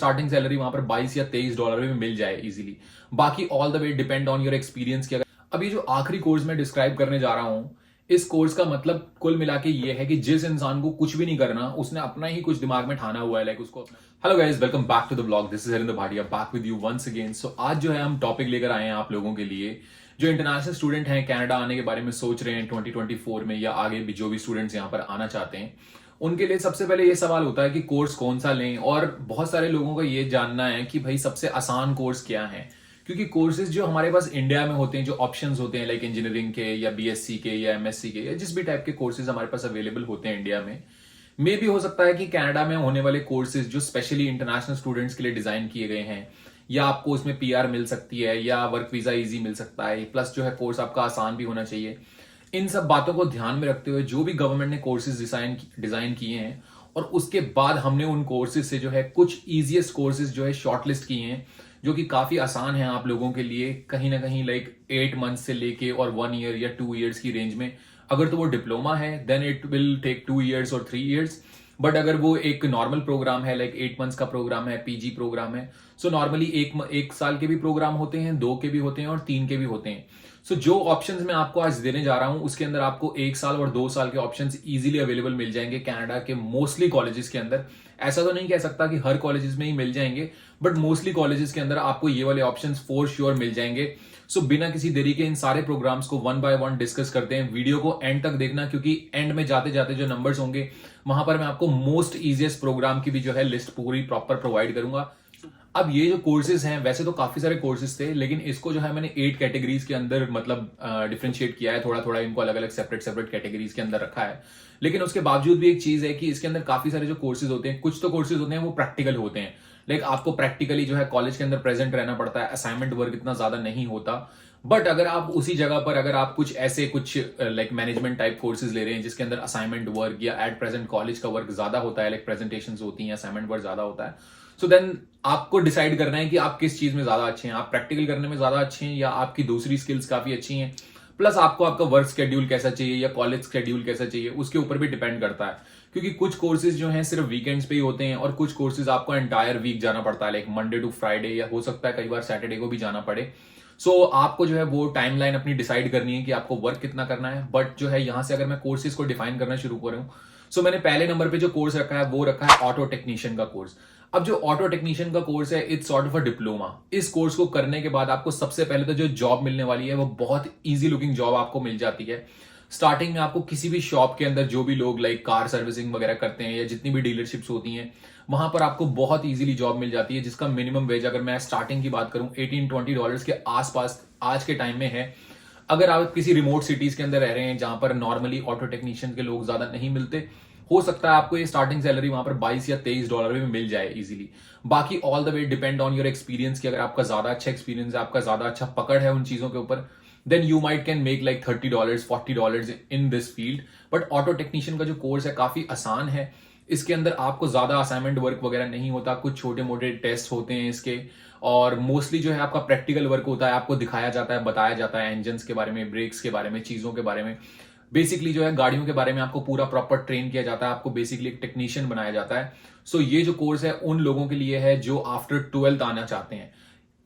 Starting salary वहां पर 22 या 23 डॉलर में मिल जाए इजीली। बाकी all the way depend on your experience की। अगर अभी जो आखिरी कोर्स मैं डिस्क्राइब करने जा रहा हूं, इस कोर्स का मतलब कुल मिला के ये है कि जिस इंसान को कुछ भी नहीं करना, उसने अपना ही कुछ दिमाग में ठाना हुआ है, लाइक उसको अपना। Hello guys, welcome back to the blog. This is Harinder Bhatia back with you once again. So आज जो है हम टॉपिक लेकर आए हैं आप लोगों के लिए, जो इंटरनेशनल स्टूडेंट हैं, कनाडा आने के बारे में सोच रहे हैं 2024 में, या आगे भी जो भी स्टूडेंट्स यहाँ पर आना चाहते हैं, उनके लिए सबसे पहले ये सवाल होता है कि कोर्स कौन सा लें। और बहुत सारे लोगों को ये जानना है कि भाई सबसे आसान कोर्स क्या है, क्योंकि कोर्सेज जो हमारे पास इंडिया में होते हैं, जो ऑप्शंस होते हैं लाइक इंजीनियरिंग के या बीएससी के या एमएससी के या जिस भी टाइप के कोर्सेज हमारे पास अवेलेबल होते हैं इंडिया में, मे भी हो सकता है कि कनाडा में होने वाले कोर्सेज जो स्पेशली इंटरनेशनल स्टूडेंट्स के लिए डिजाइन किए गए हैं, या आपको उसमें पीआर मिल सकती है या वर्क वीजा इजी मिल सकता है, प्लस जो है कोर्स आपका आसान भी होना चाहिए। इन सब बातों को ध्यान में रखते हुए जो भी गवर्नमेंट ने कोर्सेज डिजाइन किए हैं, और उसके बाद हमने उन कोर्सेज से जो है कुछ इजीएस्ट कोर्सेज जो है शॉर्टलिस्ट किए हैं, जो कि काफी आसान है आप लोगों के लिए, कहीं ना कहीं लाइक 8 मंथ से लेके और 1 ईयर या 2 ईयर्स की रेंज में। अगर तो वो डिप्लोमा है then it will take 2 years और 3 ईयर्स, बट अगर वो एक नॉर्मल प्रोग्राम है लाइक 8 मंथ्स का प्रोग्राम है, पीजी प्रोग्राम है, सो नॉर्मली एक साल के भी प्रोग्राम होते हैं, 2 के भी होते हैं और 3 के भी होते हैं। सो जो ऑप्शंस मैं आपको आज देने जा रहा हूं, उसके अंदर आपको 1 साल और 2 साल के ऑप्शंस इजीली अवेलेबल मिल जाएंगे कनाडा के मोस्टली कॉलेजेस के अंदर। ऐसा तो नहीं कह सकता कि हर कॉलेजेस में ही मिल जाएंगे, बट मोस्टली कॉलेजेस के अंदर आपको ये वाले ऑप्शंस फॉर श्योर मिल जाएंगे। सो बिना किसी देरी के इन सारे प्रोग्राम्स को वन बाय वन डिस्कस करते हैं। वीडियो को एंड तक देखना, क्योंकि एंड में जाते जाते जो नंबर्स होंगे वहां पर मैं आपको मोस्ट इजीएस्ट प्रोग्राम की भी जो है लिस्ट पूरी प्रॉपर प्रोवाइड करूंगा। अब ये जो कोर्सेज हैं, वैसे तो काफी सारे कोर्सेज थे, लेकिन इसको जो है मैंने 8 कैटेगरीज के अंदर मतलब डिफरेंशिएट किया है, थोड़ा थोड़ा इनको अलग अलग सेपरेट कैटेगरीज के अंदर रखा है। लेकिन उसके बावजूद भी एक चीज है कि इसके अंदर काफी सारे जो कोर्सेज होते हैं, कुछ तो कोर्सेज होते हैं वो प्रैक्टिकल होते हैं, लाइक आपको प्रैक्टिकली जो है कॉलेज के अंदर प्रेजेंट रहना पड़ता है, असाइनमेंट वर्क इतना ज्यादा नहीं होता। बट अगर आप उसी जगह पर अगर आप कुछ ऐसे कुछ लाइक मैनेजमेंट टाइप कोर्सेज ले रहे हैं जिसके अंदर असाइनमेंट वर्क या एट प्रेजेंट कॉलेज का वर्क ज्यादा होता है, लाइक प्रेजेंटेशन होती हैं, असाइनमेंट वर्क ज्यादा होता है, सो देन आपको डिसाइड करना है कि आप किस चीज में ज्यादा अच्छे हैं, आप प्रैक्टिकल करने में ज्यादा अच्छे हैं या आपकी दूसरी स्किल्स काफी अच्छी हैं। प्लस आपको आपका वर्क शेड्यूल कैसा चाहिए या कॉलेज शेड्यूल कैसा चाहिए, उसके ऊपर भी डिपेंड करता है, क्योंकि कुछ कोर्सेज जो हैं सिर्फ वीकेंड्स पे ही होते हैं और कुछ कोर्सेज आपको एंटायर वीक जाना पड़ता है, लाइक मंडे टू फ्राइडे, या हो सकता है कई बार सैटरडे को भी जाना पड़े। सो आपको जो है वो टाइमलाइन अपनी डिसाइड करनी है कि आपको वर्क कितना करना है। बट जो है यहां से अगर मैं कोर्सेज को डिफाइन करना शुरू करूं, सो मैंने पहले नंबर पे जो कोर्स रखा है वो रखा है ऑटो टेक्नीशियन का कोर्स। अब जो ऑटो टेक्नीशियन का कोर्स है, it's sort of a diploma. इस कोर्स को करने के बाद आपको सबसे पहले तो जो जॉब मिलने वाली है वो बहुत इजी लुकिंग जॉब आपको मिल जाती है। स्टार्टिंग में आपको किसी भी शॉप के अंदर जो भी लोग लाइक कार सर्विसिंग वगैरह करते हैं या जितनी भी डीलरशिप्स होती हैं, वहां पर आपको बहुत इजीली जॉब मिल जाती है, जिसका मिनिमम वेज अगर मैं स्टार्टिंग की बात करूं 18-20 डॉलर्स के आसपास आज के टाइम में है। अगर आप किसी रिमोट सिटीज के अंदर रह रहे हैं जहां पर नॉर्मली ऑटो टेक्नीशियन के लोग ज्यादा नहीं मिलते, हो सकता है आपको ये स्टार्टिंग सैलरी वहां पर 22 या 23 डॉलर में मिल जाए इजीली। बाकी all the way depend on your experience की। अगर आपका ज्यादा अच्छा एक्सपीरियंस है, आपका ज्यादा अच्छा पकड़ है उन चीजों के ऊपर, then you might can make like $30, $40 in this field. But auto technician का जो कोर्स है काफी आसान है। इसके अंदर आपको ज्यादा असाइनमेंट वर्क वगैरह नहीं होता, कुछ छोटे मोटे टेस्ट होते हैं इसके, और मोस्टली जो है आपका प्रैक्टिकल वर्क होता है, आपको दिखाया जाता है, बताया जाता है इंजन के बारे में, ब्रेक्स के बारे में, चीजों के बारे में, बेसिकली जो है गाड़ियों के बारे में आपको पूरा प्रॉपर ट्रेन किया जाता है, आपको बेसिकली एक टेक्नीशियन बनाया जाता है। सो ये जो कोर्स है उन लोगों के लिए है जो आफ्टर 12th आना चाहते हैं।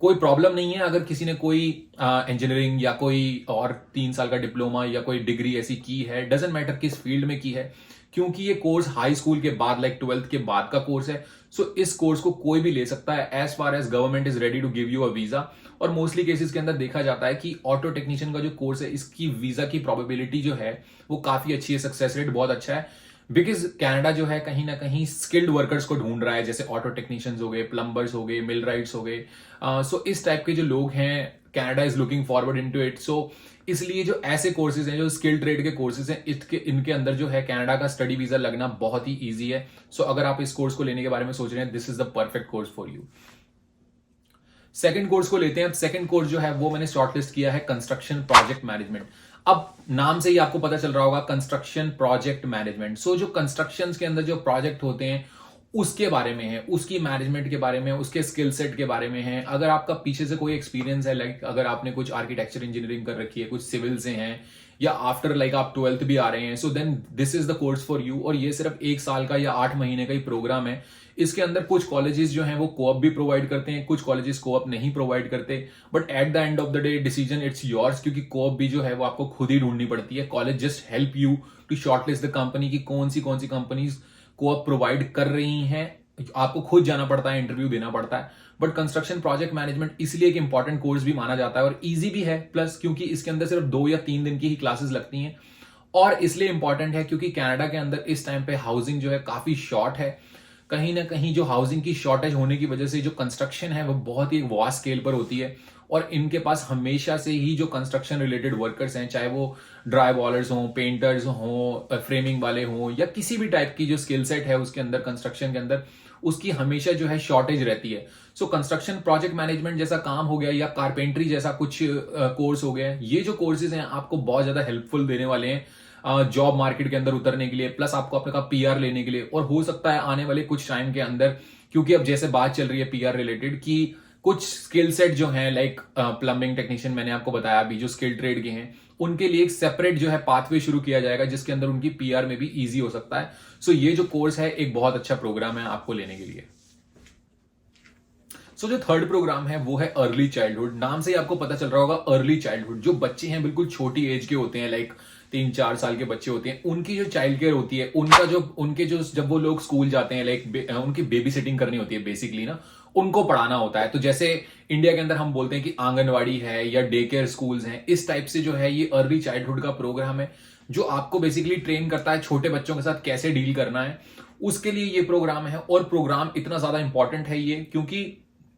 कोई प्रॉब्लम नहीं है अगर किसी ने कोई इंजीनियरिंग या कोई और 3 साल का डिप्लोमा या कोई डिग्री ऐसी की है, डजेंट मैटर किस फील्ड में की है, क्योंकि ये कोर्स हाई स्कूल के बाद लाइक 12th के बाद का कोर्स है। सो इस कोर्स को कोई भी ले सकता है as far as government is ready to give you a visa. और मोस्टली केसेस के अंदर देखा जाता है कि ऑटो टेक्नीशियन का जो कोर्स है, इसकी वीजा की प्रोबेबिलिटी जो है वो काफी अच्छी है, सक्सेस रेट बहुत अच्छा है, बिकॉज कनाडा जो है कहीं ना कहीं स्किल्ड वर्कर्स को ढूंढ रहा है, जैसे ऑटो टेक्नीशियंस हो गए, प्लम्बर्स हो गए, मिल राइट्स हो गए। सो इस टाइप के जो लोग हैं, Canada is looking forward into it. So इसलिए जो ऐसे कोर्सेज हैं, जो स्किल ट्रेड के कोर्सेज हैं, इनके अंदर जो है कनाडा का स्टडी वीजा लगना बहुत ही ईजी है। सो अगर आप इस कोर्स को लेने के बारे में सोच रहे हैं, this is the perfect course for you. Second course को लेते हैं। अब सेकंड कोर्स जो है वो मैंने शॉर्टलिस्ट किया है कंस्ट्रक्शन प्रोजेक्ट मैनेजमेंट। अब नाम से ही आपको पता चल रहा होगा कंस्ट्रक्शन प्रोजेक्ट मैनेजमेंट। सो जो कंस्ट्रक्शन के अंदर जो प्रोजेक्ट होते हैं उसके बारे में है, उसकी मैनेजमेंट के बारे में, उसके स्किल सेट के बारे में है। अगर आपका पीछे से कोई एक्सपीरियंस है, लाइक अगर आपने कुछ आर्किटेक्चर इंजीनियरिंग कर रखी है, कुछ सिविल से हैं, या आफ्टर लाइक आप 12th भी आ रहे हैं, so then this is the course for you. और ये सिर्फ 1 साल का या 8 महीने का ही प्रोग्राम है। इसके अंदर कुछ कॉलेजेस जो हैं वो कोऑप भी प्रोवाइड करते हैं, कुछ कॉलेजेस कोऑप नहीं प्रोवाइड करते, but at the end of the day decision it's yours, क्योंकि कोऑप भी जो है वो आपको खुद ही ढूंढनी पड़ती है। College just help you to shortlist the company की कौन सी कंपनीज कोऑप प्रोवाइड कर रही हैं, आपको खुद जाना पड़ता है, इंटरव्यू देना पड़ता है। बट कंस्ट्रक्शन प्रोजेक्ट मैनेजमेंट इसलिए एक इंपॉर्टेंट कोर्स भी माना जाता है और इजी भी है, प्लस क्योंकि इसके अंदर सिर्फ 2 या 3 दिन की ही क्लासेस लगती हैं, और इसलिए इंपॉर्टेंट है क्योंकि कनाडा के अंदर इस टाइम पे हाउसिंग जो है काफी शॉर्ट है। कहीं ना कहीं जो हाउसिंग की शॉर्टेज होने की वजह से जो कंस्ट्रक्शन है वो बहुत ही वास्ट स्केल पर होती है, और इनके पास हमेशा से ही जो कंस्ट्रक्शन रिलेटेड वर्कर्स हैं, चाहे वो ड्राई वॉलर्स हों, पेंटर्स हों, फ्रेमिंग वाले हों, या किसी भी टाइप की जो स्किल सेट है उसके अंदर कंस्ट्रक्शन के अंदर, उसकी हमेशा जो है शॉर्टेज रहती है। सो कंस्ट्रक्शन प्रोजेक्ट मैनेजमेंट जैसा काम हो गया या कारपेंट्री जैसा कुछ कोर्स हो गया, ये जो कोर्सेज हैं आपको बहुत ज्यादा हेल्पफुल देने वाले हैं जॉब मार्केट के अंदर उतरने के लिए, प्लस आपको अपने का पीआर लेने के लिए। और हो सकता है आने वाले कुछ टाइम के अंदर, क्योंकि अब जैसे बात चल रही है पीआर रिलेटेड की, कुछ स्किल सेट जो हैं लाइक प्लम्बिंग टेक्नीशियन मैंने आपको बताया अभी, जो स्किल ट्रेड के हैं, उनके लिए एक सेपरेट जो है पाथवे शुरू किया जाएगा जिसके अंदर उनकी पीआर में भी इजी हो सकता है। सो ये जो कोर्स है एक बहुत अच्छा प्रोग्राम है आपको लेने के लिए। सो जो थर्ड प्रोग्राम है वो है अर्ली चाइल्डहुड। नाम से ही आपको पता चल रहा होगा अर्ली चाइल्डहुड, जो बच्चे हैं बिल्कुल छोटी एज के होते हैं, लाइक 3-4 साल के बच्चे होते हैं, उनकी जो चाइल्ड केयर होती है, उनके जो जब वो लोग स्कूल जाते हैं, लाइक उनकी बेबी सिटिंग करनी होती है बेसिकली ना, उनको पढ़ाना होता है। तो जैसे इंडिया के अंदर हम बोलते हैं कि आंगनवाड़ी है या डे केयर स्कूल्स हैं, इस टाइप से जो है ये अर्ली चाइल्डहुड का प्रोग्राम है जो आपको बेसिकली ट्रेन करता है छोटे बच्चों के साथ कैसे डील करना है, उसके लिए ये प्रोग्राम है। और प्रोग्राम इतना ज्यादा इंपॉर्टेंट है ये क्योंकि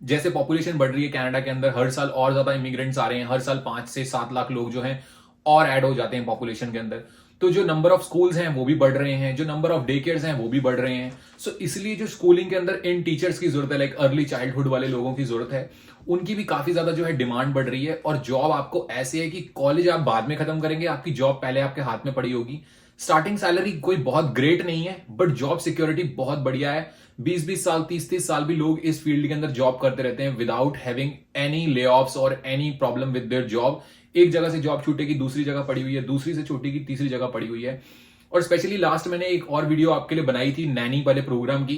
जैसे पॉपुलेशन बढ़ रही है कनाडा के अंदर, हर साल और ज्यादा इमिग्रेंट्स आ रहे हैं, हर साल 5 से 7 लाख लोग जो हैं और ऐड हो जाते हैं पॉपुलेशन के अंदर। तो जो नंबर ऑफ स्कूल्स हैं वो भी बढ़ रहे हैं, जो नंबर ऑफ डे केयर्स हैं वो भी बढ़ रहे हैं। सो इसलिए जो स्कूलिंग के अंदर इन टीचर्स की जरूरत है, लाइक अर्ली चाइल्डहुड वाले लोगों की जरूरत है, उनकी भी काफी ज्यादा जो है डिमांड बढ़ रही है। और जॉब आपको ऐसे है कि कॉलेज आप बाद में खत्म करेंगे, आपकी जॉब पहले आपके हाथ में पड़ी होगी। स्टार्टिंग सैलरी कोई बहुत ग्रेट नहीं है, बट जॉब सिक्योरिटी बहुत बढ़िया है। 20-20 साल, 30-30 साल भी लोग इस फील्ड के अंदर जॉब करते रहते हैं विदाउट हैविंग एनी ले ऑफ्स और any problem with their job. एक जगह से जॉब छूटेगी दूसरी जगह पड़ी हुई है, दूसरी से छूटेगी तीसरी जगह पड़ी हुई है। और स्पेशली लास्ट मैंने एक और वीडियो आपके लिए बनाई थी नैनी वाले प्रोग्राम की,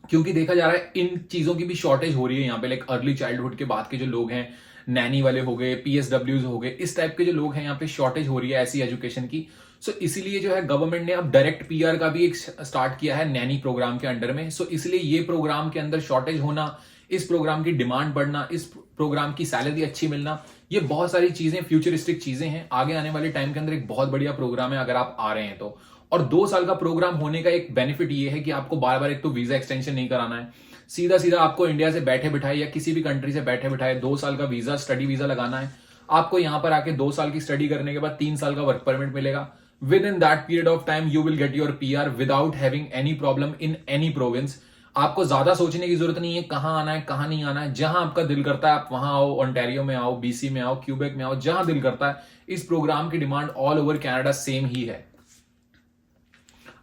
क्योंकि देखा जा रहा है इन चीजों की भी शॉर्टेज हो रही है यहाँ पे, लाइक अर्ली चाइल्डहुड के बाद के जो लोग हैं, नैनी वाले हो गए, पीएसडब्ल्यूज हो गए, इस टाइप के जो लोग हैं यहाँ पे शॉर्टेज हो रही है ऐसी एजुकेशन की। सो इसीलिए जो है गवर्नमेंट ने अब डायरेक्ट पीआर का भी एक स्टार्ट किया है नैनी प्रोग्राम के अंडर में। सो इसलिए ये प्रोग्राम के अंदर शॉर्टेज होना, इस प्रोग्राम की डिमांड बढ़ना, इस प्रोग्राम की सैलरी अच्छी मिलना, ये बहुत सारी चीजें फ्यूचरिस्टिक चीजें हैं। आगे आने वाले टाइम के अंदर एक बहुत बढ़िया प्रोग्राम है अगर आप आ रहे हैं तो। और 2 साल का प्रोग्राम होने का एक बेनिफिट ये है कि आपको बार बार एक तो वीजा एक्सटेंशन नहीं कराना है, सीधा सीधा आपको इंडिया से बैठे बिठाए या किसी भी कंट्री से बैठे बिठाए 2 साल का वीजा, स्टडी वीजा लगाना है। आपको यहां पर आके 2 साल की स्टडी करने के बाद 3 साल का वर्क परमिट मिलेगा। With in that period of time you will get your PR without having any problem in any province. आपको ज्यादा सोचने की जरूरत नहीं है कहां आना है कहां नहीं आना है, जहां आपका दिल करता है आप वहां आओ, ओंटारियो में आओ, बीसी में आओ, क्यूबेक में आओ, जहां दिल करता है। इस प्रोग्राम की demand all over Canada same ही है।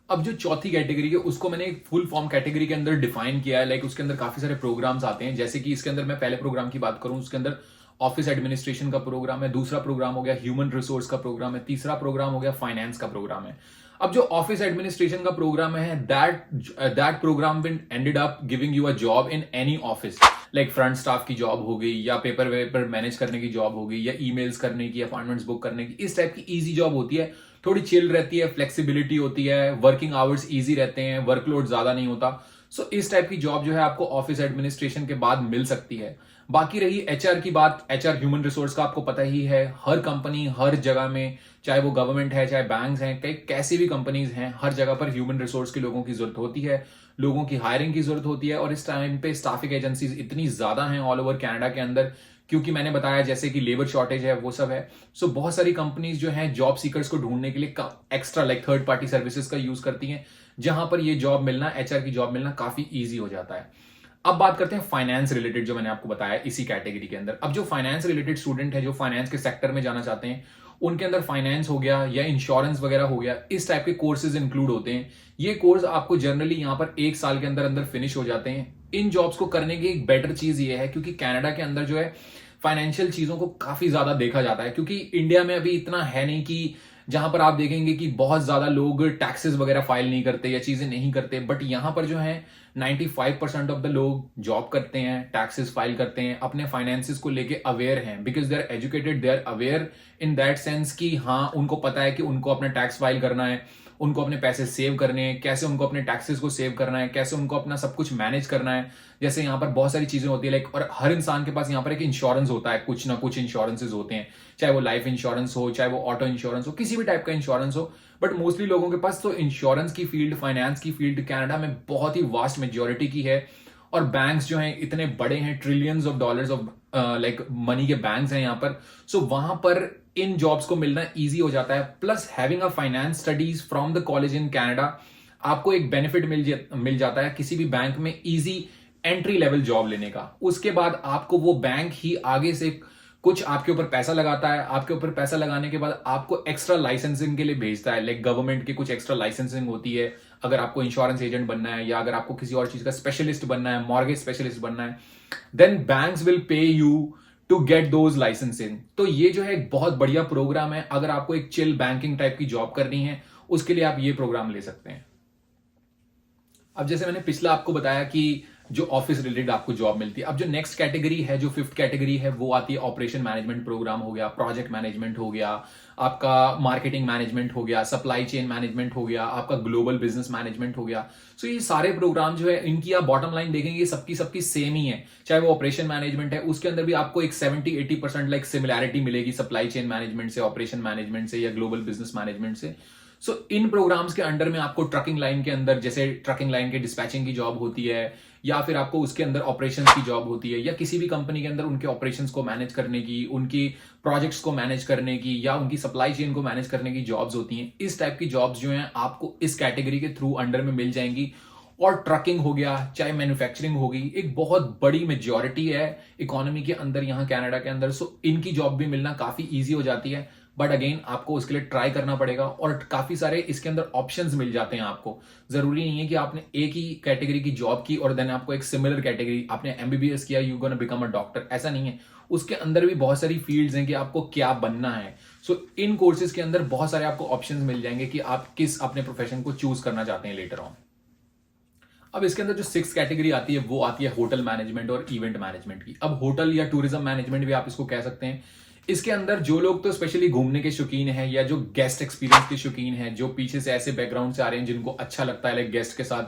अब जो चौथी कैटेगरी है उसको मैंने एक फुल फॉर्म कैटेगरी के अंदर डिफाइन किया है, लाइक उसके अंदर काफी सारे प्रोग्राम्स आते हैं। जैसे कि इसके अंदर मैं पहले प्रोग्राम की बात करूं, उसके अंदर ऑफिस एडमिनिस्ट्रेशन का प्रोग्राम है, दूसरा प्रोग्राम हो गया ह्यूमन रिसोर्स का प्रोग्राम है, तीसरा प्रोग्राम हो गया फाइनेंस का प्रोग्राम है। अब जो ऑफिस एडमिनिस्ट्रेशन का प्रोग्राम है, that programme will ended up giving you a job in any office, like front staff की जॉब हो गई, या पेपर वेपर मैनेज करने की जॉब हो गई, या ईमेल्स करने की, अपॉइंटमेंट्स बुक करने की, इस टाइप की इजी जॉब होती है। थोड़ी चिल रहती है, फ्लेक्सिबिलिटी होती है, वर्किंग आवर्स इजी रहते हैं, वर्कलोड ज्यादा नहीं होता। सो इस टाइप की जॉब जो है आपको ऑफिस एडमिनिस्ट्रेशन के बाद मिल सकती है। बाकी रही एचआर की बात, एचआर ह्यूमन रिसोर्स का आपको पता ही है, हर कंपनी हर जगह में, चाहे वो गवर्नमेंट है चाहे बैंक्स हैं, कई कैसी भी कंपनीज हैं, हर जगह पर ह्यूमन रिसोर्स के लोगों की जरूरत होती है, लोगों की हायरिंग की जरूरत होती है। और इस टाइम पे स्टाफिंग एजेंसीज इतनी ज्यादा हैं ऑल ओवर कनाडा के अंदर, क्योंकि मैंने बताया जैसे कि लेबर शॉर्टेज है वो सब है। सो बहुत सारी कंपनीज जो हैं जॉब सीकर्स को ढूंढने के लिए extra like third party services का यूज करती हैं, जहां पर ये जॉब मिलना, एचआर की जॉब मिलना काफी ईजी हो जाता है। अब बात करते हैं फाइनेंस रिलेटेड, जो मैंने आपको बताया इसी कैटेगरी के अंदर। अब जो फाइनेंस रिलेटेड स्टूडेंट है, जो फाइनेंस के सेक्टर में जाना चाहते हैं, उनके अंदर फाइनेंस हो गया या इंश्योरेंस वगैरह हो गया, इस टाइप के कोर्सेज इंक्लूड होते हैं। ये कोर्स आपको जनरली यहां पर 1 साल के अंदर अंदर फिनिश हो जाते हैं। इन जॉब्स को करने की एक बेटर चीज ये है क्योंकि कनाडा के अंदर जो है फाइनेंशियल चीजों को काफी ज्यादा देखा जाता है, क्योंकि इंडिया में अभी इतना है नहीं कि जहां पर आप देखेंगे कि बहुत ज्यादा लोग टैक्सेस वगैरह फाइल नहीं करते या चीजें नहीं करते, बट यहां पर जो है 95% ऑफ द लोग जॉब करते हैं, टैक्सेस फाइल करते हैं, अपने फाइनेंसिस को लेके अवेयर हैं, because they are educated, they are aware in that sense कि हाँ उनको पता है कि उनको अपना टैक्स फाइल करना है, उनको अपने पैसे सेव करने हैं, कैसे उनको अपने टैक्सेस को सेव करना है, कैसे उनको अपना सब कुछ मैनेज करना है। जैसे यहाँ पर बहुत सारी चीजें होती है लाइक, और हर इंसान के पास यहाँ पर एक इंश्योरेंस होता है, कुछ ना कुछ इंश्योरेंसेज होते हैं, चाहे वो लाइफ इंश्योरेंस हो, चाहे वो ऑटो इंश्योरेंस हो, किसी भी टाइप का इंश्योरेंस हो। बट मोस्टली लोगों के पास तो इंश्योरेंस की फील्ड, फाइनेंस की फील्ड कनाडा में बहुत ही वास्ट मेजोरिटी की है। और बैंक्स जो हैं इतने बड़े हैं, trillions of dollars of like money के बैंक्स हैं यहाँ पर। सो वहां पर इन जॉब्स को मिलना इजी हो जाता है। Plus having a finance studies from the college in Canada, आपको एक बेनिफिट मिल जाता है किसी भी बैंक में इजी एंट्री लेवल जॉब लेने का। उसके बाद आपको वो बैंक ही आगे से कुछ आपके ऊपर पैसा लगाता है, आपके ऊपर पैसा लगाने के बाद आपको एक्स्ट्रा लाइसेंसिंग के लिए भेजता है। लाइक गवर्नमेंट की कुछ एक्स्ट्रा लाइसेंसिंग होती है, अगर आपको इंश्योरेंस एजेंट बनना है या अगर आपको किसी और चीज का स्पेशलिस्ट बनना है, मॉर्गेज स्पेशलिस्ट बनना है, then banks will pay you to get those licensing. तो ये जो है एक बहुत बढ़िया प्रोग्राम है। अगर आपको एक चिल बैंकिंग टाइप की जॉब करनी है, उसके लिए आप ये प्रोग्राम ले सकते हैं। अब जैसे मैंने पिछला आपको बताया कि जो ऑफिस रिलेटेड आपको जॉब मिलती है, अब जो नेक्स्ट कैटेगरी है, जो फिफ्थ कैटेगरी है, वो आती है ऑपरेशन मैनेजमेंट प्रोग्राम हो गया, प्रोजेक्ट मैनेजमेंट हो गया, आपका मार्केटिंग मैनेजमेंट हो गया, सप्लाई चेन मैनेजमेंट हो गया, आपका ग्लोबल बिजनेस मैनेजमेंट हो गया। सो ये सारे प्रोग्राम जो है इनकी आप बॉटम लाइन देखेंगे सबकी सबकी सेम ही है। चाहे वो ऑपरेशन मैनेजमेंट है, उसके अंदर भी आपको एक 70-80% लाइक सिमिलैरिटी मिलेगी सप्लाई चेन मैनेजमेंट से, ऑपरेशन मैनेजमेंट से या ग्लोबल बिजनेस मैनेजमेंट से। सो इन प्रोग्राम्स के अंडर में आपको ट्रकिंग लाइन के अंदर, जैसे ट्रकिंग लाइन के डिस्पैचिंग की जॉब होती है, या फिर आपको उसके अंदर ऑपरेशंस की जॉब होती है, या किसी भी कंपनी के अंदर उनके ऑपरेशंस को मैनेज करने की, उनकी प्रोजेक्ट्स को मैनेज करने की, या उनकी सप्लाई चेन को मैनेज करने की जॉब्स होती हैं। इस टाइप की जॉब्स जो हैं आपको इस कैटेगरी के थ्रू अंडर में मिल जाएंगी। और ट्रकिंग हो गया, चाहे मैन्युफैक्चरिंग होगी, एक बहुत बड़ी मेजॉरिटी है इकोनॉमी के अंदर यहाँ कनाडा के अंदर। सो इनकी जॉब भी मिलना काफी ईजी हो जाती है। बट अगेन आपको उसके लिए ट्राई करना पड़ेगा, और काफी सारे इसके अंदर ऑप्शंस मिल जाते हैं आपको। जरूरी नहीं है कि आपने एक ही कैटेगरी की जॉब की और देन आपको एक सिमिलर कैटेगरी, आपने एमबीबीएस किया, you gonna become a doctor, ऐसा नहीं है। उसके अंदर भी बहुत सारी फील्ड्स हैं कि आपको क्या बनना है। सो इन कोर्सेज के अंदर बहुत सारे आपको ऑप्शंस मिल जाएंगे कि आप किस अपने प्रोफेशन को चूज करना चाहते हैं लेटर ऑन। अब इसके अंदर जो सिक्स कैटेगरी आती है वो आती है होटल मैनेजमेंट और इवेंट मैनेजमेंट की। अब होटल या टूरिज्म मैनेजमेंट भी आप इसको कह सकते हैं। इसके अंदर जो लोग तो स्पेशली घूमने के शौकीन हैं, या जो गेस्ट एक्सपीरियंस के शौकीन हैं, जो पीछे से ऐसे बैकग्राउंड से आ रहे हैं जिनको अच्छा लगता है लाइक गेस्ट के साथ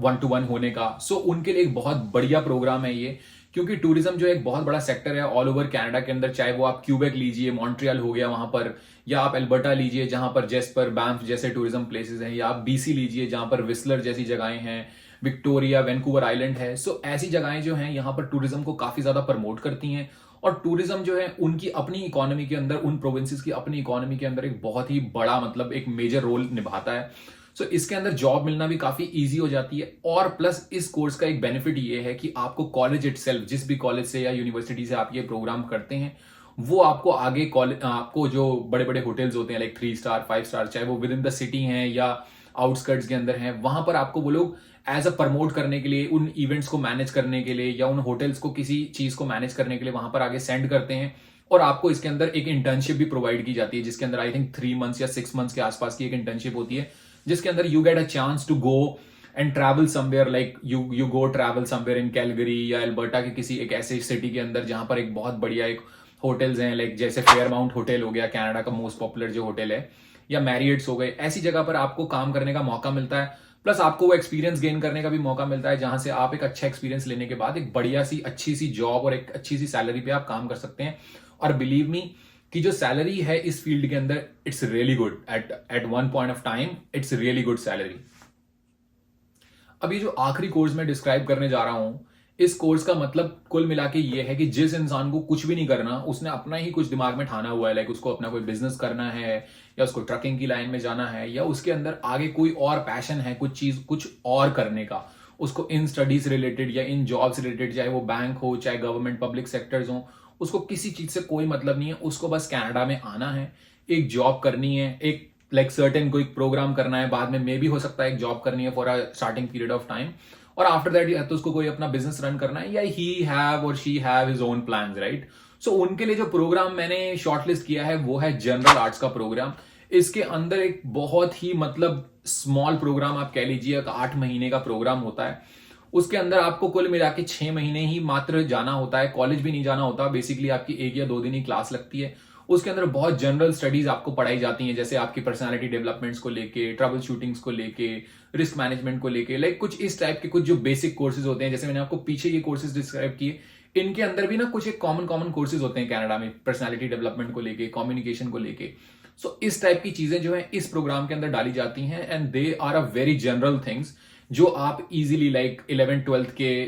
1-to-1 होने का, सो उनके लिए एक बहुत बढ़िया प्रोग्राम है ये। क्योंकि टूरिज्म जो है एक बहुत बड़ा सेक्टर है ऑल ओवर कनाडा के अंदर, चाहे वो आप क्यूबेक लीजिए, मॉन्ट्रियल हो गया वहां पर, या आप एल्बर्टा लीजिए जहां पर जेस्पर, बैंफ जैसे टूरिज्म प्लेसेस हैं, या आप बीसी लीजिए जहां पर विस्लर जैसी जगहें हैं, विक्टोरिया, वैंकूवर आइलैंड है। सो ऐसी जगहें जो हैं यहाँ पर टूरिज्म को काफी ज्यादा प्रमोट करती हैं। और टूरिज्म जो है उनकी अपनी इकोनॉमी के अंदर, उन प्रोविंसेस की अपनी इकोनॉमी के अंदर एक बहुत ही बड़ा मतलब एक मेजर रोल निभाता है। सो इसके अंदर जॉब मिलना भी काफी इजी हो जाती है। और प्लस इस कोर्स का एक बेनिफिट ये है कि आपको कॉलेज इटसेल्फ, जिस भी कॉलेज से या यूनिवर्सिटी से आप ये प्रोग्राम करते हैं, वो आपको आगे कॉलेज, आपको जो बड़े बड़े होटल्स होते हैं लाइक 3 स्टार 5 स्टार, चाहे वो विद इन द सिटी हैं या आउटस्कर्ट्स के अंदर हैं, वहां पर आपको वो लोग एज अ प्रमोट करने के लिए, उन इवेंट्स को मैनेज करने के लिए, या उन होटल्स को किसी चीज को मैनेज करने के लिए वहां पर आगे सेंड करते हैं। और आपको इसके अंदर एक इंटर्नशिप भी प्रोवाइड की जाती है, जिसके अंदर आई थिंक 3 मंथ्स या 6 मंथ्स के आसपास की एक इंटर्नशिप होती है, जिसके अंदर you get a chance to go and travel somewhere, like you go travel somewhere in Calgary या एल्बर्टा के किसी एक ऐसे सिटी के अंदर जहां पर एक बहुत बढ़िया एक होटल्स हैं, लाइक जैसे फेयरमाउंट होटल हो गया, कनाडा का मोस्ट पॉपुलर जो होटल है, या मैरियट्स हो गए। ऐसी जगह पर आपको काम करने का मौका मिलता है। प्लस आपको वो एक्सपीरियंस गेन करने का भी मौका मिलता है, जहां से आप एक अच्छा एक्सपीरियंस लेने के बाद एक बढ़िया सी अच्छी सी जॉब और एक अच्छी सी सैलरी पे आप काम कर सकते हैं। और बिलीव मी कि जो सैलरी है इस फील्ड के अंदर, it's really good at one point of time, it's really good salary. अब ये जो आखिरी कोर्स मैं डिस्क्राइब करने जा रहा हूं, इस कोर्स का मतलब कुल मिला के ये है कि जिस इंसान को कुछ भी नहीं करना, उसने अपना ही कुछ दिमाग में ठाना हुआ है, लाइक उसको अपना कोई बिजनेस करना है, या उसको ट्रकिंग की लाइन में जाना है, या उसके अंदर आगे कोई और पैशन है, कुछ चीज कुछ और करने का, उसको इन स्टडीज रिलेटेड या इन जॉब्स रिलेटेड, चाहे वो बैंक हो, चाहे गवर्नमेंट पब्लिक सेक्टर्स हो, उसको किसी चीज से कोई मतलब नहीं है। उसको बस कनाडा में आना है, एक जॉब करनी है, एक लाइक सर्टेन कोई प्रोग्राम करना है, बाद में मे भी हो सकता है एक जॉब करनी है for a starting period of time, और आफ्टर दैट या तो उसको कोई अपना बिजनेस रन करना है या ही हैव और she have his own plans, right. So उनके लिए जो प्रोग्राम मैंने शॉर्टलिस्ट किया है वो है जनरल आर्ट्स का प्रोग्राम। इसके अंदर एक बहुत ही मतलब स्मॉल प्रोग्राम आप कह लीजिए, 8 महीने का प्रोग्राम होता है। उसके अंदर आपको कुल मिला के 6 महीने ही मात्र जाना होता है, कॉलेज भी नहीं जाना होता। बेसिकली आपकी 1 या 2 दिन ही क्लास लगती है। उसके अंदर बहुत जनरल स्टडीज आपको पढ़ाई जाती हैं, जैसे आपकी पर्सनालिटी डेवलपमेंट्स को लेके, ट्रबल शूटिंग्स को लेके, रिस्क मैनेजमेंट को लेके, लाइक कुछ इस टाइप के कुछ जो बेसिक कोर्सेज होते हैं। जैसे मैंने आपको पीछे ये कोर्सेज डिस्क्राइब किए, इनके अंदर भी ना कुछ एक कॉमन कोर्सेज होते हैं कनाडा में, पर्सनालिटी डेवलपमेंट को लेके, कम्युनिकेशन को लेके। सो इस टाइप की चीजें जो है इस प्रोग्राम के अंदर डाली जाती हैं, and they are a very general things जो आप इजीली लाइक 11th-12th के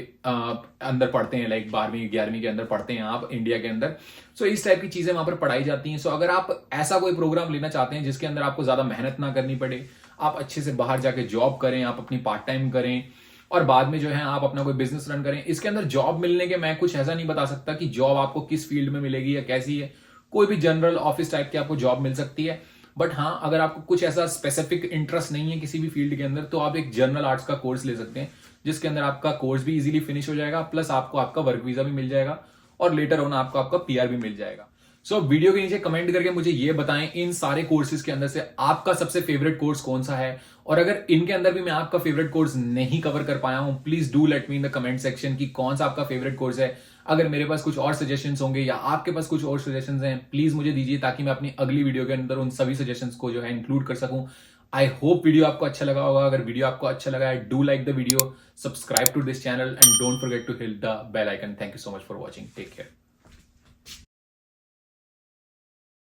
अंदर पढ़ते हैं, लाइक 12वीं 11वीं के अंदर पढ़ते हैं आप इंडिया के अंदर। सो इस टाइप की चीजें वहां पर पढ़ाई जाती हैं। सो अगर आप ऐसा कोई प्रोग्राम लेना चाहते हैं जिसके अंदर आपको ज्यादा मेहनत ना करनी पड़े, आप अच्छे से बाहर जाके जॉब करें, आप अपनी पार्ट टाइम करें और बाद में जो है आप अपना कोई बिजनेस रन करें। इसके अंदर जॉब मिलने के मैं कुछ ऐसा नहीं बता सकता कि जॉब आपको किस फील्ड में मिलेगी या कैसी है। कोई भी जनरल ऑफिस टाइप की आपको जॉब मिल सकती है। बट हाँ, अगर आपको कुछ ऐसा स्पेसिफिक इंटरेस्ट नहीं है किसी भी फील्ड के अंदर, तो आप एक जनरल आर्ट्स का कोर्स ले सकते हैं, जिसके अंदर आपका कोर्स भी इजीली फिनिश हो जाएगा, प्लस आपको आपका वर्क वीजा भी मिल जाएगा और लेटर ऑन आपको आपका पीआर भी मिल जाएगा। सो वीडियो के नीचे कमेंट करके मुझे ये बताएं इन सारे कोर्सेज के अंदर से आपका सबसे फेवरेट कोर्स कौन सा है, और अगर इनके अंदर भी मैं आपका फेवरेट कोर्स नहीं कवर कर पाया हूं, please do let me in the comment section कि कौन सा आपका फेवरेट कोर्स है। अगर मेरे पास कुछ और सजेशंस होंगे या आपके पास कुछ और सजेशंस हैं, प्लीज मुझे दीजिए ताकि मैं अपनी अगली वीडियो के अंदर उन सभी सजेशंस को जो है इंक्लूड कर सकूं। आई होप वीडियो आपको अच्छा लगा होगा। अगर वीडियो आपको अच्छा लगा है, do like the video, subscribe to this channel and don't forget to hit the bell icon. Thank you so much for watching. Take care.